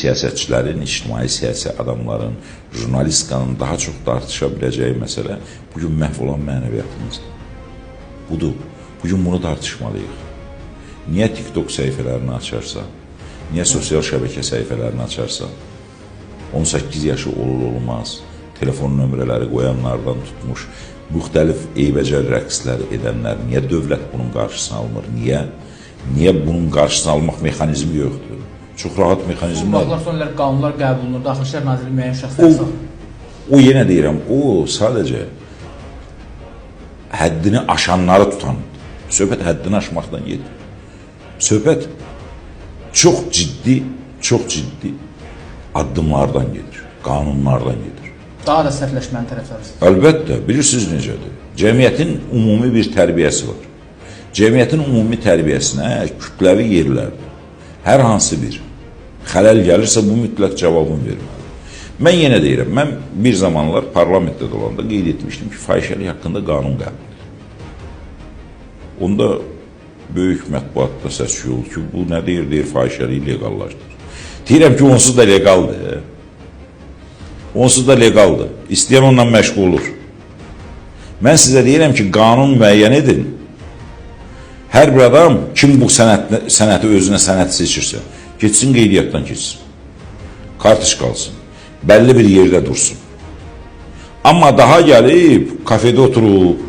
Siyasetçilerin, ictimai siyasi adamların, jurnalistikanın daha çox tartışa biləcəyi məsələ bugün məhv olan mənəviyyatımızdır. Budur. Bugün bunu tartışmalıyıq. Niyə TikTok səhifələrini açarsa, niyə sosial şəbəkə səhifələrini açarsa, 18 yaşı olur-olmaz, telefon nömrələri qoyanlardan tutmuş, müxtəlif eybəcər rəqslər edənlər, niyə dövlət bunun qarşısını almır? Niyə? Niyə bunun qarşısını almaq mexanizmi yoxdur? Çox rahat mexanizmlər. Baxlar son illər qanunlar qəbul olunur, Daxili İşlər Nazirliyi müəyyən şəxslər. O yenə deyirəm, o sadəcə həddini aşanları tutan. Söhbət həddini aşmaqdan gedir. Söhbət çox ciddi addımlardan gedir, qanunlardan gedir. Daha da sərtləşmənin tərəfdarısınız. Əlbəttə, bilirsiniz necədir? Cəmiyyətin ümumi bir tərbiyəsi var. Cəmiyyətin ümumi tərbiyəsinə kütləvi yerlərdir. Hər hansı bir xələl gəlirsə, bu mütləq cavabını verməli. Mən yenə deyirəm, mən bir zamanlar parlamentdə dolanda qeyd etmişdim ki, fahişəlik haqqında qanun qəbul edilir. Onda böyük mətbuatda səs yol ki, bu nə deyir, fahişəliyi legallaşdır. Deyirəm ki, onsuz da legaldır. Onsuz da legaldır. İstəyən onunla məşğul olur. Mən sizə deyirəm ki, qanun müəyyən edin. Hər bir adam, kim bu sənəti özünə sənət seçirsə, geçsin qeydiyyatdan keçsin. Kartiş qalsın. Bəlli bir yerdə dursun. Amma daha gəlib, kafedə oturub,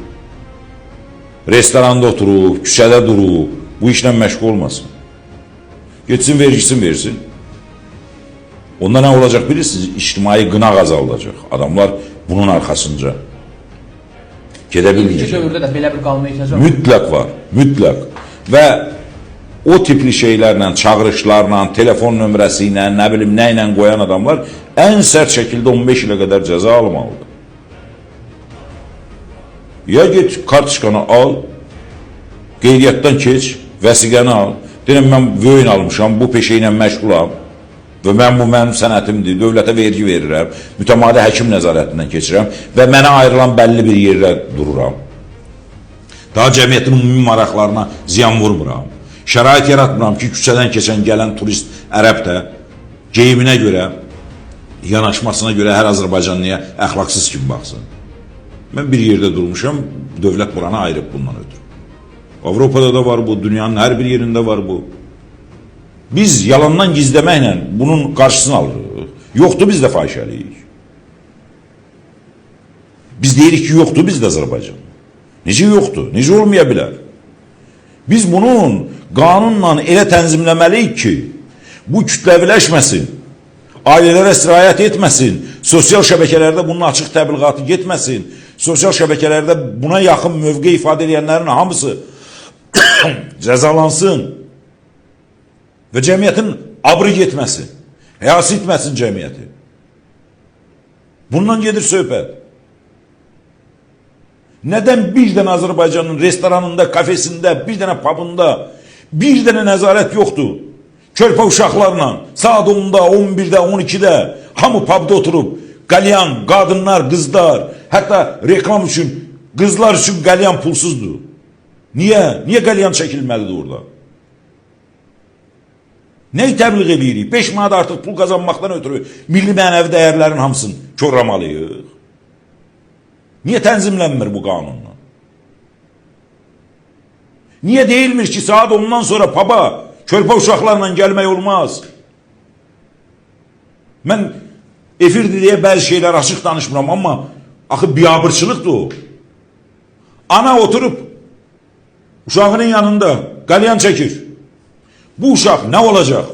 restoranda oturub, küçədə durub, bu işlə məşğul olmasın. Geçsin, vergisini versin. Onda nə olacaq bilirsiniz? İctimai qınaq azaldacaq. Adamlar bunun arxasınca gedə bilməyəcək. İlk dövrdə də belə bir qanuna ehtiyac var. Mütləq var, mütləq. Və o tipli şeylərlə, çağırışlarla, telefon nömrəsi ilə, nə bilim, nə ilə qoyan adamlar ən sərt şəkildə 15 ilə qədər cəza almalıdır. Ya get kartışkanı al, qeydiyyatdan keç, vəsiqəni al. Deyirəm, mən vöyn almışam, bu peşə ilə məşğulam və mənim sənətimdir, dövlətə vergi verirəm, mütəmadi həkim nəzarətindən keçirəm və mənə ayrılan bəlli bir yerdə dururam. Daha cəmiyyətin ümumi maraqlarına ziyan vurmuram. Şərait yaratmıram ki, küçədən keçən gələn turist ərəb də geyiminə görə, yanaşmasına görə hər Azərbaycanlıya əxlaqsız kimi baxsın. Mən bir yerdə durmuşam, dövlət buranı ayırıb bundan ötürü. Avropada da var bu, dünyanın hər bir yerində var bu. Biz yalandan gizləməklə bunun qarşısını alırıq. Yoxdur bizdə fahişəlik. Biz deyirik ki, yoxdur bizdə Azərbaycan. Necə yoxdur? Necə olmaya bilər? Biz bunun qanunla elə tənzimləməliyik ki, bu kütləviləşməsin, ailələrə sirayət etməsin, sosial şəbəkələrdə bunun açıq təbliğatı getməsin, sosial şəbəkələrdə buna yaxın mövqe ifadə edənlərin hamısı cəzalansın və cəmiyyətin abrı getməsin, həyası etməsin cəmiyyəti. Bundan gedir söhbət. Nədən bir dənə Azərbaycanın restoranında, kafesində, bir dənə pubunda, bir dənə nəzarət yoxdur? Körpə uşaqlarla saat 10-da, 11-də, 12-də hamı pubda oturub, qalyan, qadınlar, qızlar, hətta reklam üçün, qızlar üçün qalyan pulsuzdur. Niyə? Niyə qalyan çəkilməlidir orada? Nəyi təbliğ edirik? 5 manat artıq pul qazanmaqdan ötürü milli mənəvi dəyərlərin hamısını körramalıyıq. Niyə tənzimlənmir bu qanunla? Niyə deyilmir ki, saat 10-dan sonra paba körpə uşaqlarla gəlmək olmaz? Mən efirdir deyə bəzi şeylər açıq danışmıram, amma axı biabırçılıqdır o. Ana oturub uşağının yanında qalyan çəkir. Bu uşaq nə olacaq?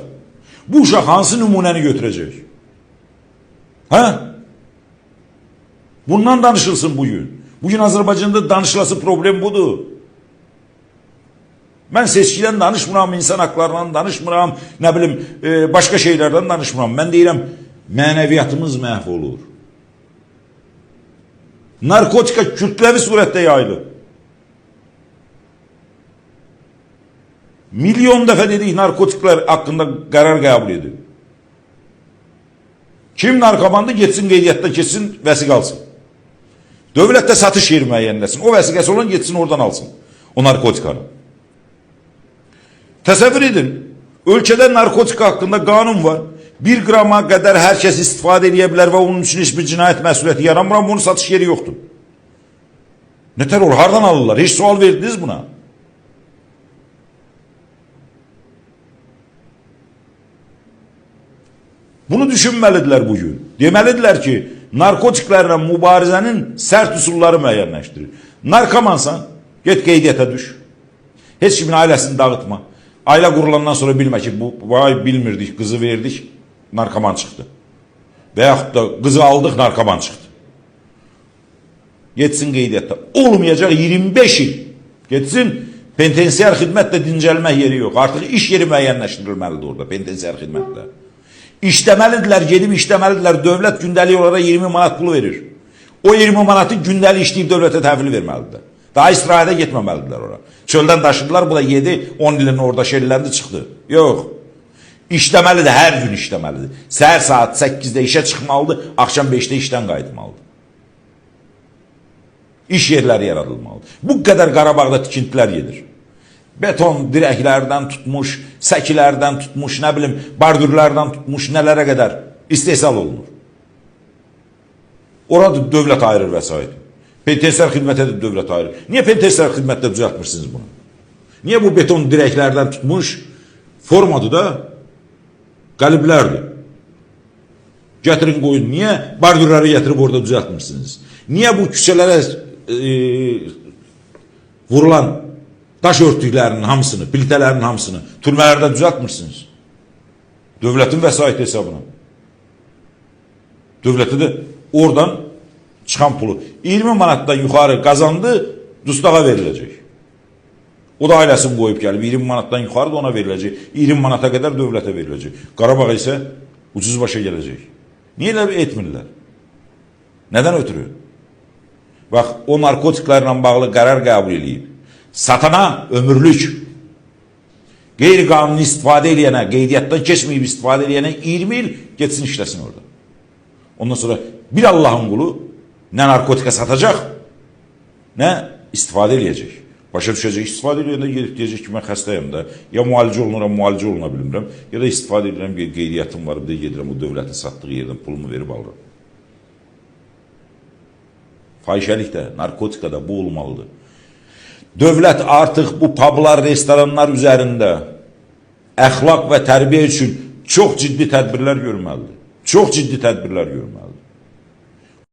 Bu uşaq hansı nümunəni götürəcək? Hə? Bundan danışılsın bugün. Bugün Azərbaycanda danışılası problem budur. Mən seçkidən danışmıram, insan haqlarından danışmıram, nə bilim, başqa şeylərdən danışmıram. Mən deyirəm, mənəviyyatımız məhv olur. Narkotika kütləvi surətdə yayılır. Milyon dəfə dedik, narkotiklər haqqında qərar qəbul edin. Kim narkomandı, geçsin qeydiyyatdan keçsin, vəsiq alsın. Dövlətdə satış yeri müəyyənləsin. O vəsiqəsi olan geçsin oradan alsın. O narkotikanı. Təsəvvür edin. Ölkədə narkotika haqqında qanun var. 1 qrama qədər hər kəs istifadə edə bilər və onun üçün heç bir cinayət məsuliyyəti yaranmır, bunun satış yeri yoxdur. Nətər olur? Hardan alırlar? Heç sual verdiniz buna? Bunu düşünməlidirlər bugün. Deməlidirlər ki, narkotiklərlə mübarizənin sərt üsulları müəyyənləşdirir. Narkomansan, get qeydiyyata düş. Heç kimin ailəsini dağıtma. Ailə qurulandan sonra bilmə ki, vay bilmirdik, qızı verdik, narkoman çıxdı. Və yaxud da qızı aldıq, narkoman çıxdı. Getsin qeydiyyatda. Olmayacaq 25 il. Getsin, penitensiar xidmətlə dincəlmək yeri yox. Artıq iş yeri müəyyənləşdirilməlidir orada, penitensiar xidmətlə. İşləməlidirlər, gedib işləməlidirlər. Dövlət gündəlik onlara 20 manat pulu verir. O 20 manatı gündəlik işləyib dövlətə təhvil verməlidir. Daha istirahətə getməməlidirlər ora. Çöldən daşıdılar, bu da 7-10 ilin orada şeriləndi çıxdı. Yox. İşləməlidir, hər gün işləməlidir. Səhər saat 8-də işə çıxmalıdır, axşam 5-də işdən qayıtmalıdır. İş yerləri yaradılmalıdır. Bu qədər Qarabağda tikintilər gedir. Beton dirəklərdən tutmuş, səkilərdən tutmuş, nə bilim, bardürlərdən tutmuş, nələrə qədər istehsal olunur. Orada dövlət ayırır vəsait. Penitensiar xidmətə də dövlət ayırır. Niyə penitensiar xidmətdə düzəltmirsiniz bunu? Niyə bu beton dirəklərdən tutmuş formadır da qəliblərdir? Gətirin qoyun. Niyə bardürləri gətirib orada düzəltmirsiniz? Niyə bu küçələrə vurulan daş örtüklərinin hamısını, plitələrin hamısını türmələrdə düzəltmirsiniz? Dövlətin vəsaiti hesabına. Dövləti də oradan çıxan pulu 20 manatdan yuxarı qazandı, dustağa veriləcək. O da ailəsini qoyub gəlib, 20 manatdan yuxarı da ona veriləcək. 20 manata qədər dövlətə veriləcək. Qarabağ isə ucuz başa gələcək. Niyə elə etmirlər? Nədən ötürü? Bax, o narkotiklərlə bağlı qərar qəbul edib. Satana ömürlük. Qeyri-qanuni istifadə edənə, qeydiyyatdan keçməyib istifadə edənə 20 il getsin işləsin orada. Ondan sonra bir Allahın qulu nə narkotika satacaq, nə istifadə edəcək. Başa düşəcək, istifadə edəndə gedib deyəcək ki, mən xəstəyəm da, ya müalicə olunuram, müalicə oluna bilmirəm, ya da istifadə edirəm, bir qeydiyyatım var, bir də gedirəm, o dövlətin satdığı yerdən pulumu verib alıram. Fahişəlik də, narkotika da bu olmalıdır. Dövlət artıq bu publar, restoranlar üzərində əxlaq və tərbiyə üçün çox ciddi tədbirlər görməlidir. Çox ciddi tədbirlər görməlidir.